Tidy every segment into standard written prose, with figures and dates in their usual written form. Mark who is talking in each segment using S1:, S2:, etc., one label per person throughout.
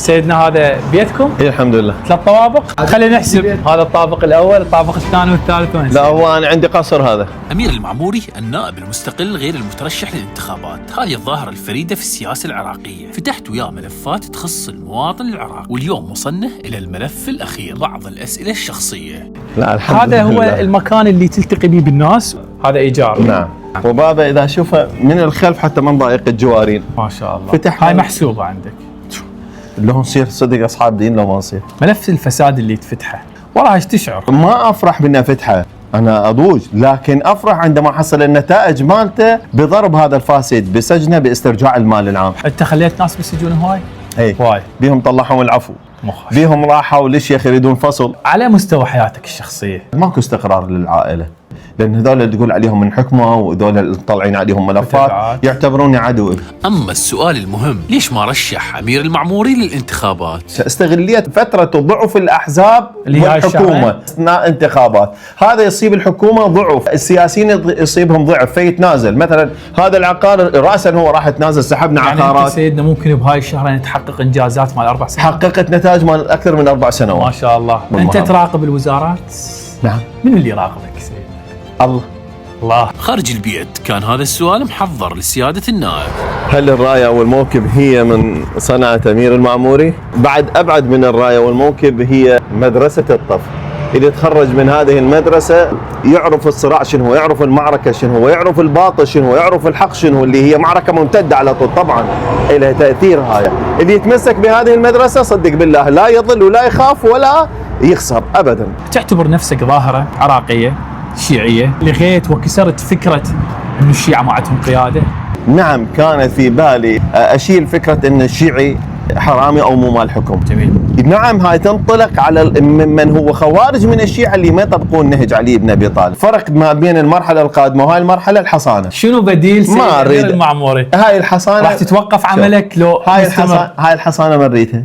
S1: سيدنا هذا بيتكم؟
S2: اي الحمد لله.
S1: 3 طوابق؟ خلينا نحسب هذا الطابق الاول، الطابق الثاني والثالث وين؟
S2: لا هو انا عندي قصر هذا.
S3: أمير المعموري النائب المستقل غير المترشح للانتخابات، هذه الظاهرة الفريدة في السياسة العراقية. فتحت وياه ملفات تخص المواطن العراقي، واليوم وصلنا إلى الملف الأخير، بعض الأسئلة الشخصية.
S2: لا الحمد
S1: هذا
S2: لله.
S1: هو المكان اللي تلتقي به بالناس، هذا ايجار.
S2: نعم. وبابا اذا اشوفه من الخلف حتى ما نضايق الجوارين.
S1: ما شاء الله.
S2: فتح
S1: هاي محسوبه عندك.
S2: لو نصير صدق اصحاب دين لو ما نصير.
S1: ملف الفساد اللي تفتحه وراها ايش تشعر؟
S2: ما افرح بانه فتحه، انا اضوج، لكن افرح عندما احصل النتائج مالته بضرب هذا الفاسد، بسجنه، باسترجاع المال العام.
S1: انت خليت ناس بالسجون هواي؟
S2: اي
S1: هواي.
S2: بيهم طلعهم العفو،
S1: مخش.
S2: بيهم راحوا للشيخ يريدون فصل.
S1: على مستوى حياتك الشخصيه
S2: ماكو استقرار للعائله، لان هذول اللي تقول عليهم من حكمه وهذول اللي طالعين عليهم ملفات
S1: متابعات.
S2: يعتبروني عدو.
S3: أما السؤال المهم، ليش ما رشح أمير المعموري للانتخابات؟
S2: استغليت فترة ضعف الأحزاب
S1: اللي هي
S2: والحكومة
S1: الشهرين.
S2: أثناء انتخابات، هذا يصيب الحكومة ضعف، السياسيين يصيبهم ضعف فيتنازل. مثلا هذا العقار رأسا هو راح يتنازل، سحبنا
S1: يعني انت
S2: عقارات.
S1: سيدنا ممكن بهاي الشهرين تحقق انجازات مال 4 سنوات.
S2: حققت نتائج مال أكثر من 4
S1: ما
S2: سنوات.
S1: شاء الله. انت
S2: والمهام.
S1: تراقب الوزارات؟
S2: نعم.
S1: من اللي يراقبك سيدنا؟
S2: الله.
S1: الله.
S3: خارج البيت كان هذا السؤال محضر لسيادة النائب.
S2: هل الراية والموكب هي من صنعة أمير المعموري؟ بعد أبعد من الراية والموكب هي مدرسة الطف. اللي تخرج من هذه المدرسة يعرف الصراع شنو هو، يعرف المعركة شنو هو، يعرف الباطل شنو هو، يعرف الحق شنو هو، اللي هي معركة ممتدة على طول. طبعا لها تأثير هاي. اللي يتمسك بهذه المدرسة صدق بالله لا يضل ولا يخاف ولا يخسر أبدا.
S1: تعتبر نفسك ظاهره عراقيه شيعيه لغيت وكسرت فكره انه الشيعه ما عندهم قياده؟
S2: نعم كانت في بالي أشيل فكرة أن الشيعي حرامي أو مو مال حكم.
S1: جميل.
S2: نعم هاي تنطلق على من هو خوارج من الشيعة اللي ما يطبقون نهج علي بن أبي طالب. فرق ما بين المرحلة القادمة وهاي المرحلة الحصانة.
S1: شنو بديل سيد
S2: ما
S1: أمير
S2: أريد.
S1: المعموري؟
S2: هاي الحصانة
S1: راح تتوقف عملك لو
S2: هاي
S1: مستمر؟
S2: هاي الحصانة مريتها.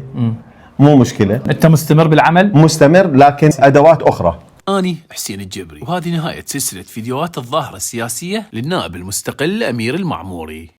S2: مو مشكلة.
S1: انت مستمر بالعمل؟
S2: مستمر لكن أدوات أخرى.
S3: أني حسين الجبري، وهذه نهاية سلسلة فيديوهات الظاهرة السياسية للنائب المستقل أمير المعموري.